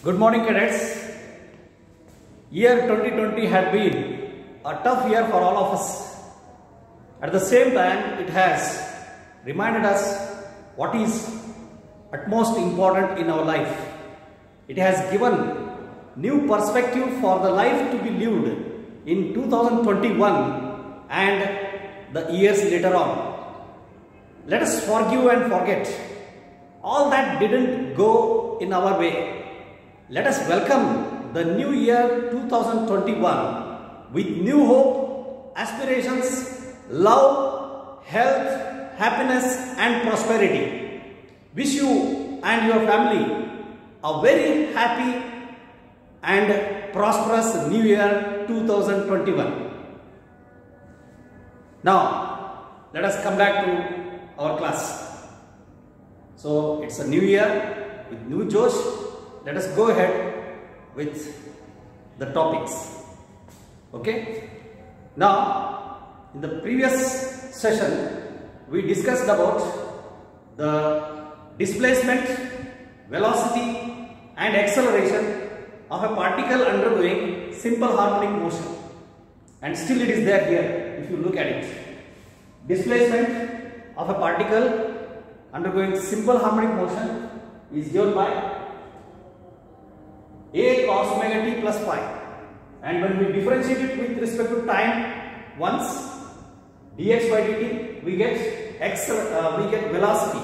Good morning, cadets. Year 2020 had been a tough year for all of us. At the same time, it has reminded us what is utmost important in our life. It has given new perspective for the life to be lived in 2021 and the years later on. Let us forgive and forget all that didn't go in our way. Let us welcome the new year 2021 with new hope, aspirations, love, health, happiness and prosperity. Wish you and your family a very happy and prosperous new year 2021. Now, let us come back to our class. So, it's a new year with new josh. Let us go ahead with the topics. Okay. Now, in the previous session, we discussed about the displacement, velocity and acceleration of a particle undergoing simple harmonic motion. And still it is there here if you look at it. Displacement of a particle undergoing simple harmonic motion is given by a cos omega t plus phi, and when we differentiate it with respect to time once dx by dt, we get velocity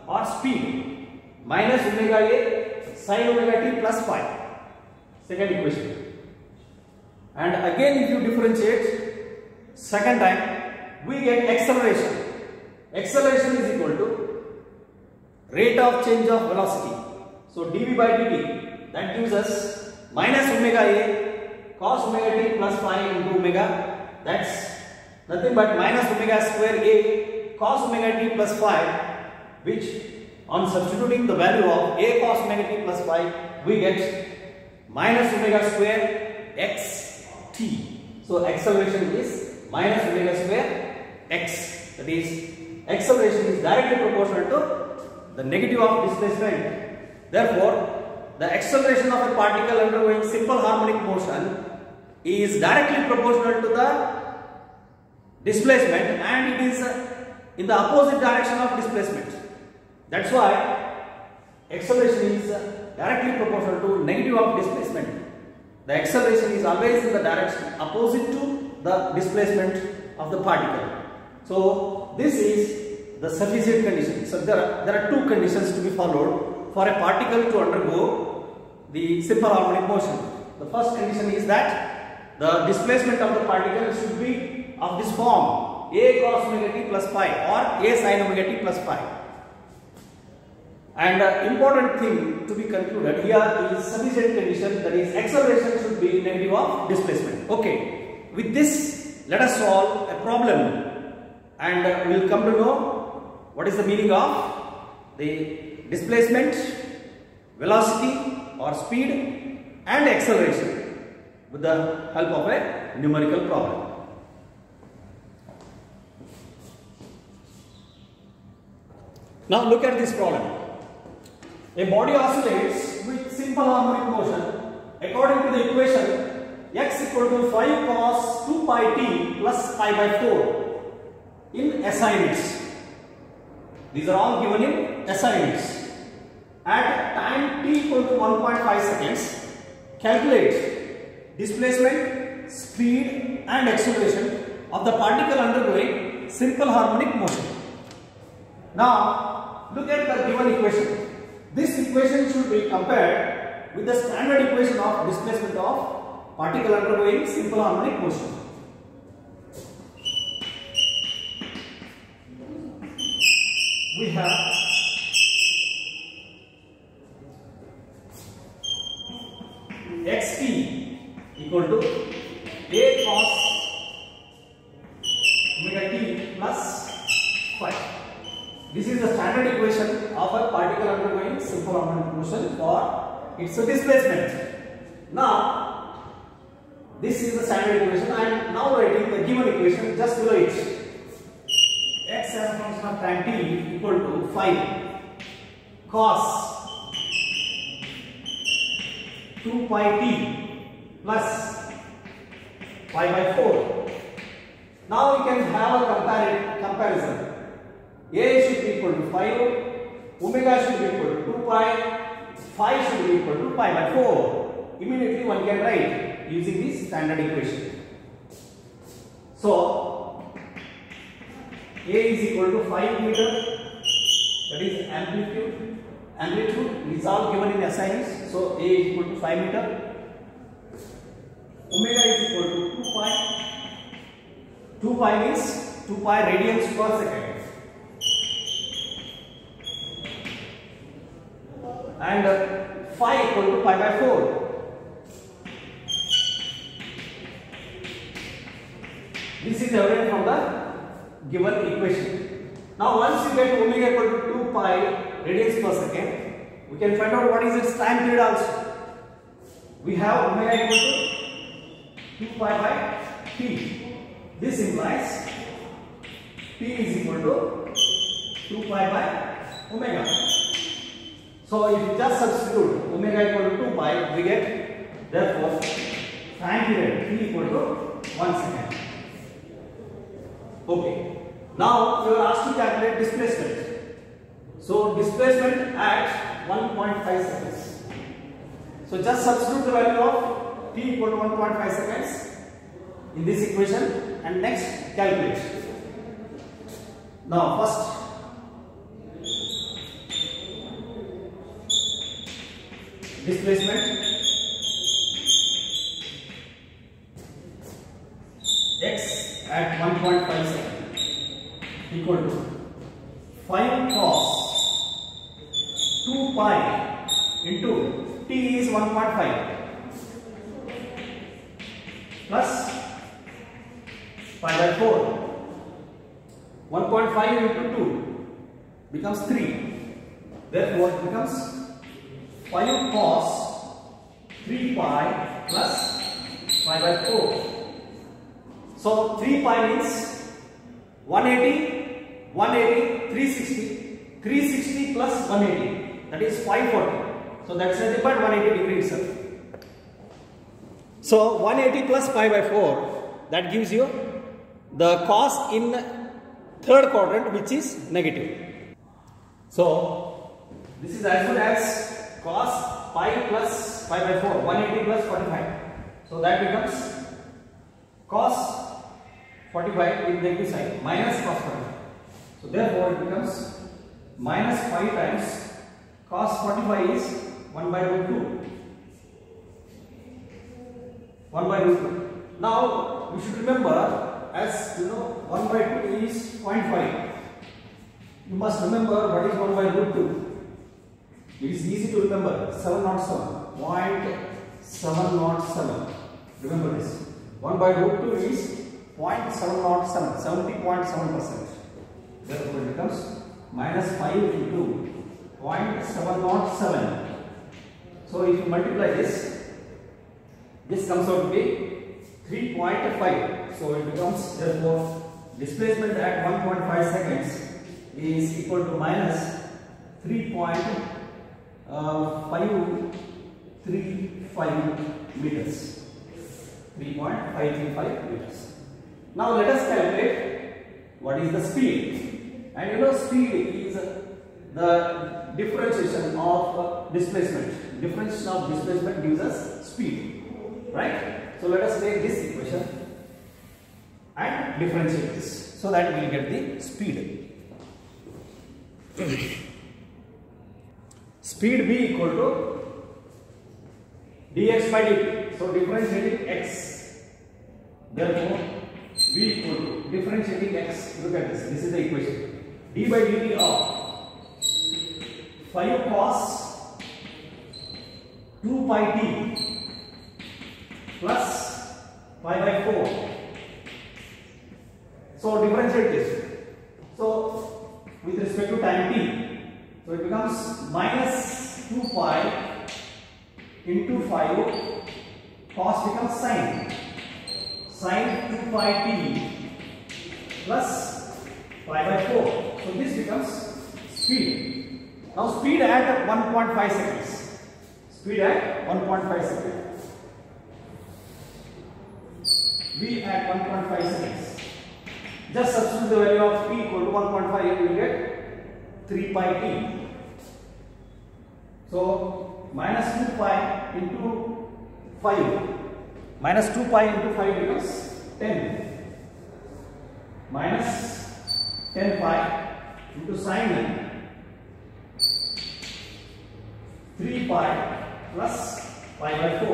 or speed minus omega a sin omega t plus phi, second equation. And again if you differentiate second time, we get acceleration. Acceleration is equal to rate of change of velocity. So dv by dt, that gives us minus omega a cos omega t plus phi into omega. That's nothing but minus omega square a cos omega t plus phi, which on substituting the value of a cos omega t plus phi, we get minus omega square x t. So acceleration is minus omega square x. That is, acceleration is directly proportional to the negative of displacement. Therefore, the acceleration of a particle undergoing simple harmonic motion is directly proportional to the displacement, and it is in the opposite direction of displacement. That's why acceleration is directly proportional to negative of displacement. The acceleration is always in the direction opposite to the displacement of the particle. So this is the sufficient condition. So there are two conditions to be followed for a particle to undergo the simple harmonic motion. The first condition is that the displacement of the particle should be of this form, a cos omega t plus phi or a sin omega t plus phi. And the important thing to be concluded here is sufficient condition, that is acceleration should be negative of displacement. Okay, with this let us solve a problem and we will come to know what is the meaning of the displacement, velocity or speed and acceleration with the help of a numerical problem. Now look at this problem. A body oscillates with simple harmonic motion according to the equation x equal to 5 cos 2 pi t plus pi by 4 in SI units. These are all given in SI units. At time t equal to 1.5 seconds, calculate displacement, speed and acceleration of the particle undergoing simple harmonic motion. Now, look at the given equation. This equation should be compared with the standard equation of displacement of particle undergoing simple harmonic motion. We have xt equal to a cos omega t plus phi. This is the standard equation of a particle undergoing simple harmonic motion for its displacement. Now, this is the standard equation. I am now writing the given equation just below it. X as a function of time t equal to 5 cos 2 pi t plus pi by 4. Now we can have a comparison. A should be equal to 5, omega should be equal to 2 pi, phi should be equal to pi by 4. Immediately one can write using this standard equation. So A is equal to 5 meter, that is amplitude. Amplitude is all given in SI. So A is equal to 5 meter. Omega is equal to 2 pi. 2 pi means 2 pi radians per second. And phi equal to pi by 4. This is evident from the given equation. Now once you get omega equal to 2 pi radians per second, we can find out what is its time period also. We have omega equal to 2 pi by t. This implies t is equal to 2 pi by omega. So if you just substitute omega equal to 2 pi, we get therefore time period t equal to 1 second. Okay. Now you are asked to calculate displacement. So displacement at 1.5 seconds. So just substitute the value of t equal to 1.5 seconds in this equation and next calculate. Now first displacement x at 1.5 seconds equal to 5 cos 2 pi into t is 1.5 plus pi by 4. 1.5 into 2 becomes 3. Therefore it becomes 5 cos 3 pi plus pi by 4. So 3 pi means 180, 180, 360, 360 plus 180, that is 540. So that's nothing but 180 degrees itself. So 180 plus pi by 4, that gives you the cos in third quadrant, which is negative. So this is as good as cos pi plus pi by 4, 180 plus 45. So that becomes cos 45 in the negative side minus cos 45. So therefore it becomes minus 5 times cos 45 is 1 by root 2. 1 by root 2. Now you should remember, as you know, 1 by 2 is 0.5. You must remember what is 1 by root 2. It is easy to remember. 707. 0.707. Remember this. 1 by root 2 is 0.707. 70.7%. Therefore it becomes minus 5 into 0.707. So if you multiply this comes out to be 3.5. So it becomes, therefore displacement at 1.5 seconds is equal to minus 3.535 meters. 3.535 meters. Now let us calculate what is the speed. And you know, speed is the differentiation of displacement. Differentiation of displacement gives us speed, right? So let us take this equation and differentiate this so that we will get the speed. Speed b equal to dx by dt. So differentiating x. Therefore b equal to differentiating x. Look at this. This is the equation. D by dt of 5 cos 2 pi t plus pi by 4. So differentiate this. So with respect to time t, so it becomes minus 2 pi into 5, cos becomes sine. Sine 2 pi t plus pi by 4. So this becomes speed. Now speed at 1.5 seconds. Speed Speed at 1.5 seconds. V at 1.5 seconds. Just substitute the value of t equal to 1.5, you will get 3 pi t. So minus 2 pi into 5. Minus 2 pi into 5 becomes 10. Minus 10 pi into sin 3 pi plus pi by 4.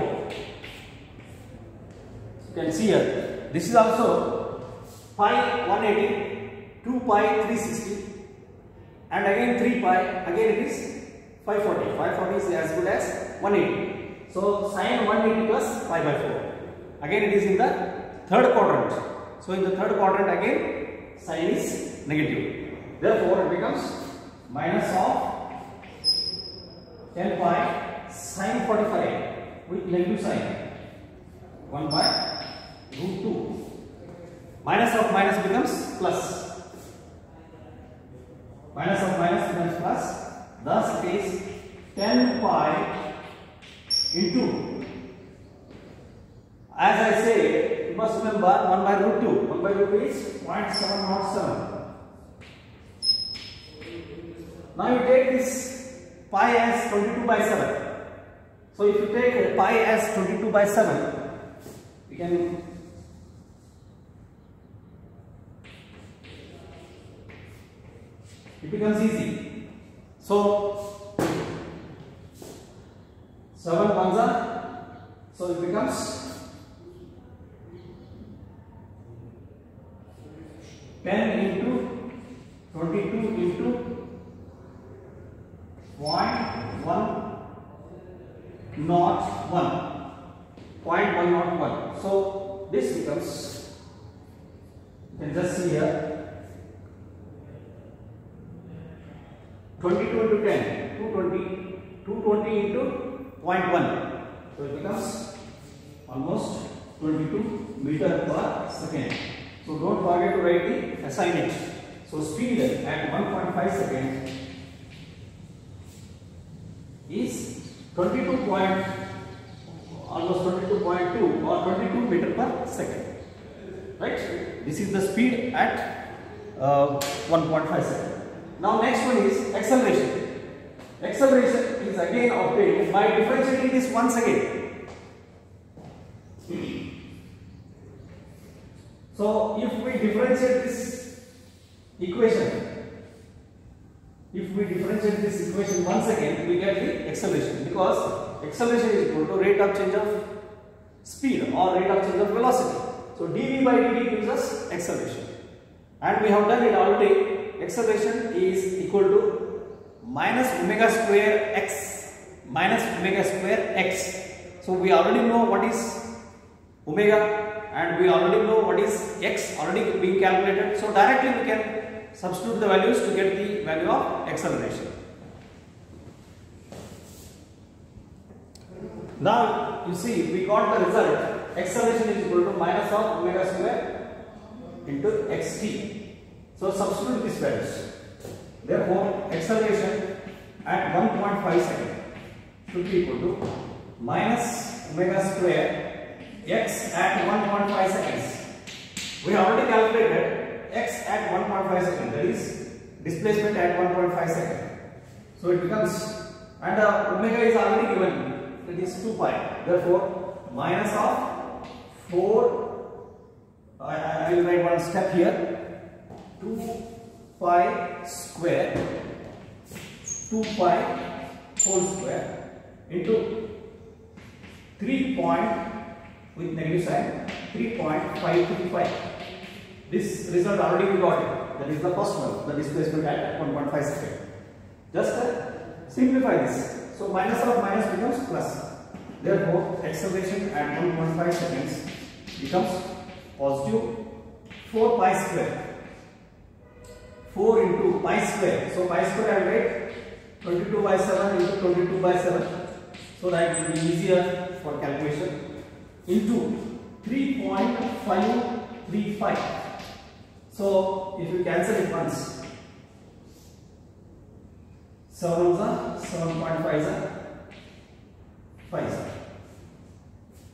You can see here, this is also pi 180, 2 pi 360, and again 3 pi, again it is 540. 540 is as good as 180. So sin 180 plus pi by 4. Again it is in the third quadrant. So in the third quadrant again sin is negative. Therefore it becomes minus of 10 pi sin 45 with negative sign 1 by root 2. Minus of minus becomes plus. Minus of minus becomes plus. Thus it is 10 pi into, as I say, you must remember 1 by root 2. 1 by root 2 is 0.707. Now you take this pi as 22 by 7. So if you take pi as 22 by 7, we can it becomes easy. So 7 ones are, so it becomes 10 into 22 into 0.101. So this becomes, you can just see here, 22 into 10, 220 into 0.1. So it becomes almost 22 meter per second. So don't forget to write the assignment. So speed at 1.5 seconds is almost 22.2 or 22 meter per second. Right? This is the speed at 1.5 seconds. Now next one is acceleration. Acceleration is again obtained by differentiating this once again. So if we differentiate this equation, once again, we get the acceleration, because acceleration is equal to rate of change of speed or rate of change of velocity. So dv by dt gives us acceleration, and we have done it already. Acceleration is equal to minus omega square x minus omega square x. So we already know what is omega and we already know what is x already being calculated. So directly we can substitute the values to get the value of acceleration. Now you see we got the result. Acceleration is equal to minus of omega square into xt. So substitute these values. Therefore acceleration at 1.5 seconds should be equal to minus omega square x at 1.5 seconds. We have already calculated x at 1.5 seconds, that is displacement at 1.5 seconds. So it becomes, and omega is already given, it is 2 pi. Therefore minus of 4, I will write one step here, 2 pi square, 2 pi whole square into 3 point with negative sign 3.535. This result already we got it. That is the first one, the displacement at 1.5 seconds. Just simplify this. So minus of minus becomes plus. Therefore acceleration at 1.5 seconds becomes positive 4 pi square. 4 into pi square. So pi square I will write 22 by 7 into 22 by 7. So that it will be easier for calculation. Into 3.535. So if you cancel it once, 7 is 7.5 is 5,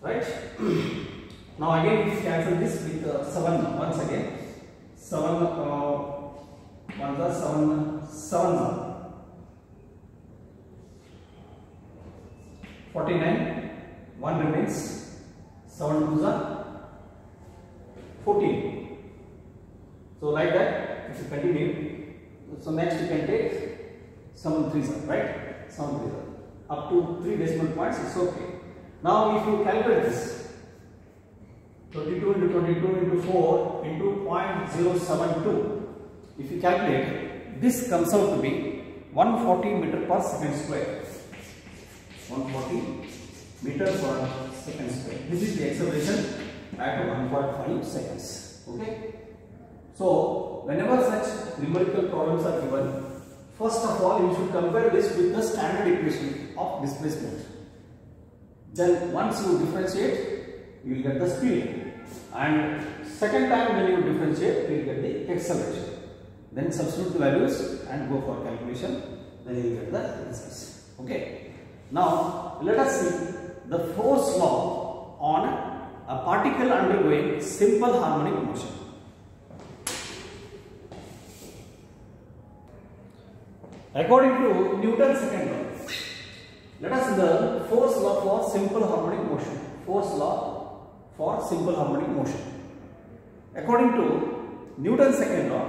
right? Now again we cancel this with 7 once again. 7 1 plus 7 49, 1 remains, 7 2s are 14. So like that, if you continue, so next you can take 7 3s, right? 7 3s up to 3 decimal points, it's okay. Now if you calculate this, 22 into 22 into 4 into 0.072, if you calculate, this comes out to be 140 meter per second square. 140 meter per second square. This is the acceleration at 1.5 seconds. Okay. So whenever such numerical problems are given, first of all you should compare this with the standard equation of displacement. Then once you differentiate, you will get the speed, and second time when you differentiate, you will get the acceleration. Then substitute the values and go for calculation, then you will get the results. Okay. Now let us see the force law on a particle undergoing simple harmonic motion. According to Newton's second law, let us learn force law for simple harmonic motion. Force law for simple harmonic motion. According to Newton's second law,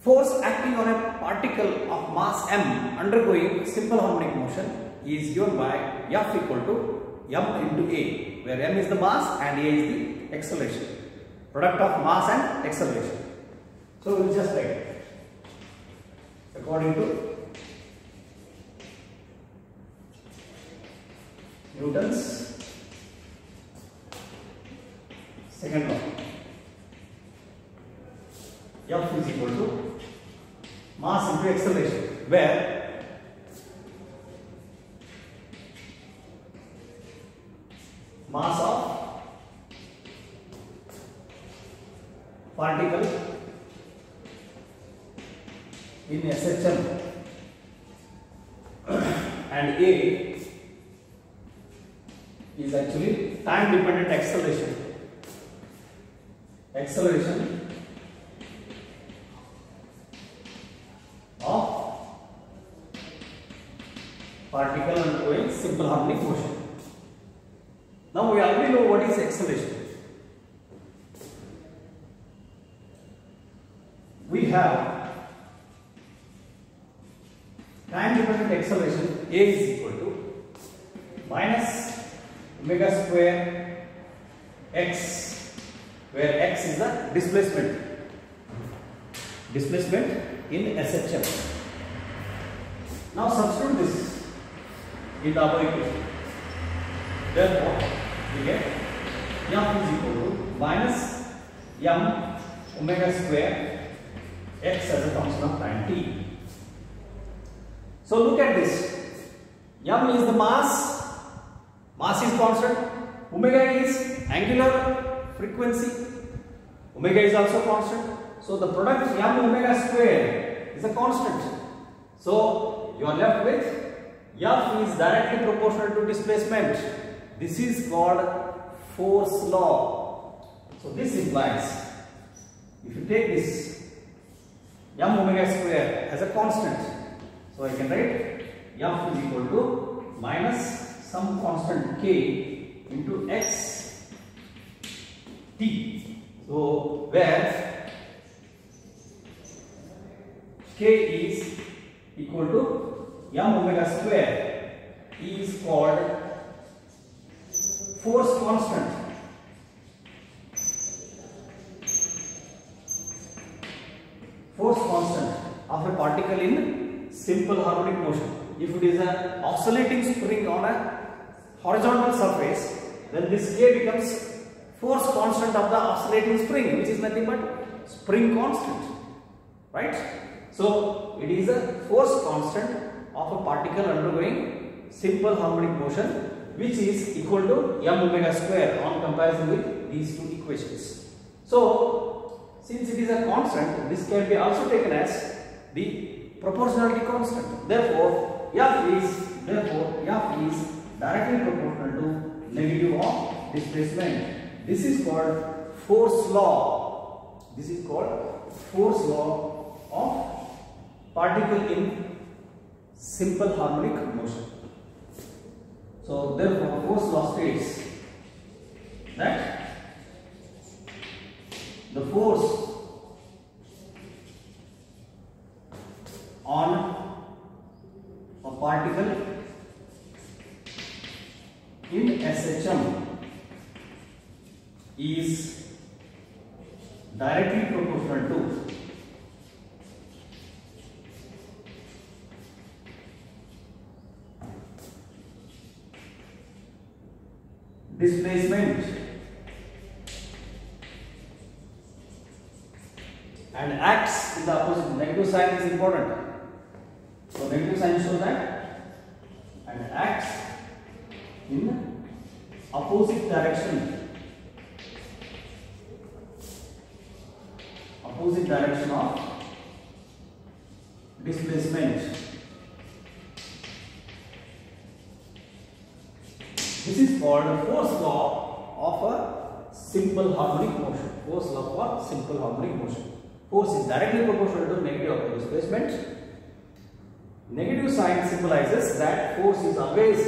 force acting on a particle of mass m undergoing simple harmonic motion is given by F equal to m into a, where m is the mass and a is the acceleration. Product of mass and acceleration. So we will just write it. According to Newton's second law, F is equal to mass into acceleration, where mass of particle in SHM and A is actually time dependent acceleration. Acceleration of particle undergoing simple harmonic motion. Now we already know what is acceleration. We have time dependent acceleration. A is equal to minus omega square x, where x is the displacement in SHM. Now substitute this in the above equation. Therefore we get F is equal to minus m omega square x as a function of time t. So look at this. M is the mass is constant. Omega is angular frequency. Omega is also constant. So the product m omega square is a constant. So you are left with F is directly proportional to displacement. This is called force law. So this implies, if you take this m omega square as a constant, so I can write F is equal to minus some constant k into x t. So where k is equal to m omega square is called force constant. Force constant of a particle in simple harmonic motion. If it is an oscillating spring on a horizontal surface, then this k becomes force constant of the oscillating spring, which is nothing but spring constant, right? So it is a force constant of a particle undergoing simple harmonic motion, which is equal to m omega square on comparison with these two equations. So since it is a constant, this can be also taken as the proportionality constant. Therefore F is directly proportional to negative of displacement. This is called force law. This is called force law of particle in simple harmonic motion. So therefore force law states that the force on a particle in SHM is directly proportional to displacement and acts in the opposite. Negative sign is important. So negative sign shows that and acts in opposite direction. Opposite direction of displacement. This is called force law of a simple harmonic motion. Force law for simple harmonic motion. Force is directly proportional to negative of the displacement. Negative sign symbolizes that force is always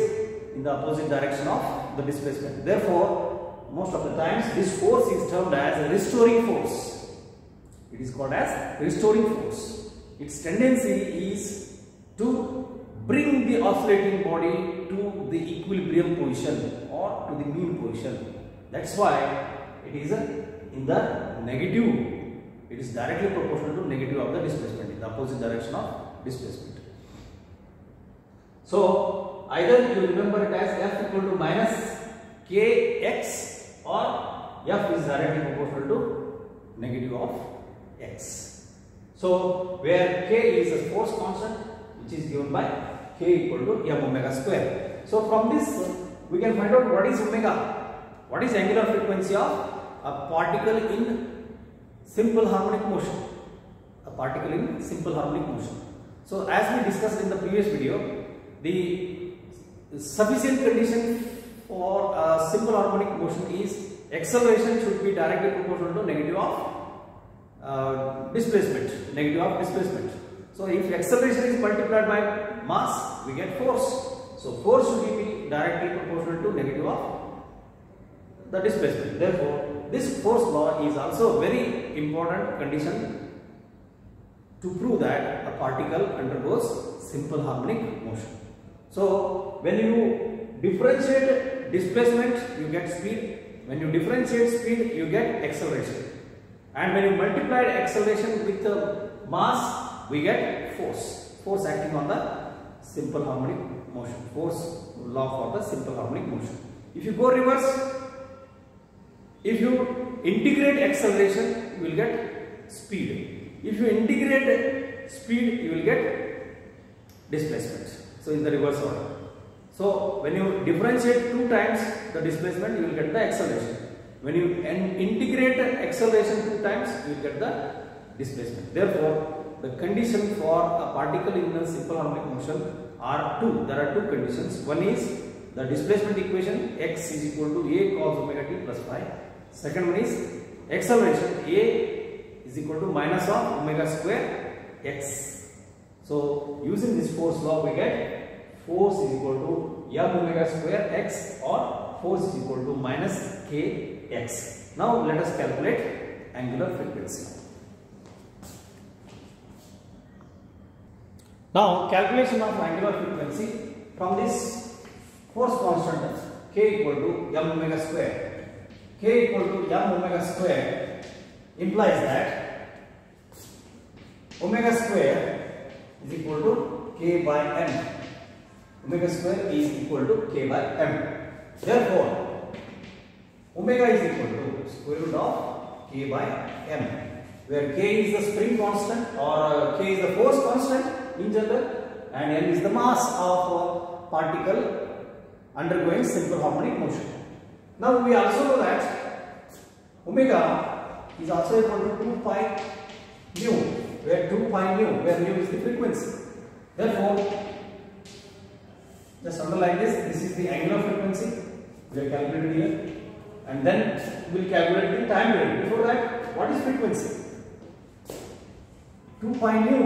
in the opposite direction of the displacement. Therefore, most of the times this force is termed as a restoring force. It is called as restoring force. Its tendency is to bring the oscillating body to the equilibrium position or to the mean position. That's why it is in the negative. It is directly proportional to negative of the displacement, in the opposite direction of displacement. So either you remember it as F equal to minus kx or F is directly proportional to negative of x. So where k is a force constant which is given by k equal to m omega square. So from this we can find out what is omega. What is angular frequency of a particle in simple harmonic motion? A particle in simple harmonic motion. So as we discussed in the previous video, the sufficient condition for a simple harmonic motion is acceleration should be directly proportional to negative of displacement. Negative of displacement. So if acceleration is multiplied by mass, we get force. So force should be directly proportional to negative of the displacement. Therefore, this force law is also a very important condition to prove that a particle undergoes simple harmonic motion. So when you differentiate displacement, you get speed. When you differentiate speed, you get acceleration. And when you multiply acceleration with mass, we get force. Force acting on the simple harmonic motion. Force law for the simple harmonic motion. If you go reverse, if you integrate acceleration, you will get speed. If you integrate speed, you will get displacement. So in the reverse order. So when you differentiate 2 times the displacement, you will get the acceleration. When you integrate acceleration 2 times, you will get the displacement. Therefore, the condition for a particle in a simple harmonic motion are 2. There are 2 conditions. One is the displacement equation x is equal to a cos omega t plus phi. Second one is acceleration a is equal to minus of omega square x. So using this force law, we get force is equal to m omega square x or force is equal to minus kx. Now let us calculate angular frequency. Now calculation of angular frequency from this force constant k equal to m omega square. K equal to m omega square implies that omega square is equal to k by m. Omega square is equal to k by m. Therefore, omega is equal to square root of k by m, where k is the spring constant or k is the force constant in general and m is the mass of a particle undergoing simple harmonic motion. Now we also know that omega is also equal to 2 pi mu, where 2 pi mu, where mu is the frequency. Therefore, Just underline this. This is the angular frequency. We have calculated here. And then we will calculate the time period. Before that, what is frequency? 2 pi nu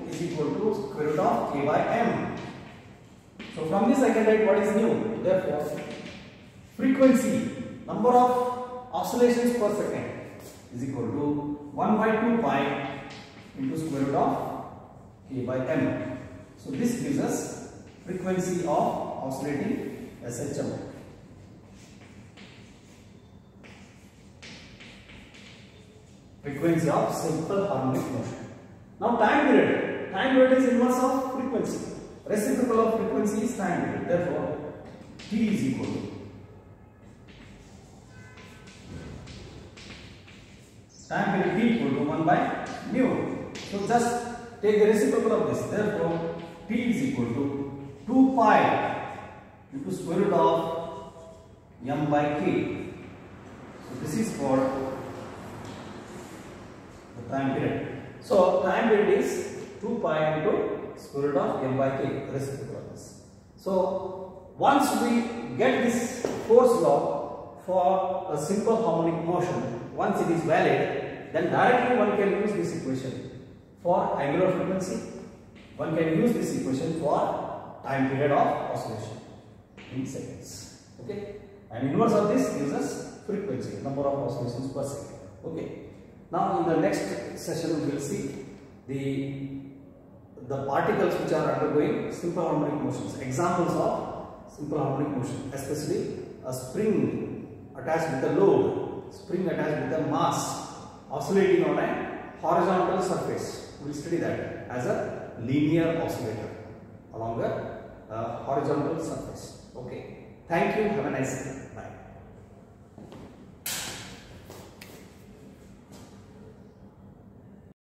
is equal to square root of k by m. So from this I can write what is nu. Therefore, frequency, number of oscillations per second, is equal to 1 by 2 pi into square root of k by m. So this gives us frequency of oscillating SHM. Frequency of simple harmonic motion. Now time period. Time period is inverse of frequency. Reciprocal of frequency is time period. Therefore, T is equal to time period T equal to 1 by mu. So just take the reciprocal of this. Therefore, T is equal to 2 pi into square root of m by k. So this is called the time period. So time period is 2 pi into square root of m by k, reciprocal of this. So once we get this force law for a simple harmonic motion, once it is valid, then directly one can use this equation for angular frequency. One can use this equation for time period of oscillation in seconds. Okay, and inverse of this gives us frequency, number of oscillations per second. Okay. Now in the next session we will see the particles which are undergoing simple harmonic motions, examples of simple harmonic motion, especially a spring attached with a load, spring attached with a mass oscillating on a horizontal surface. We will study that as a linear oscillator along a horizontal surface. Okay. Thank you. Have a nice day. Bye.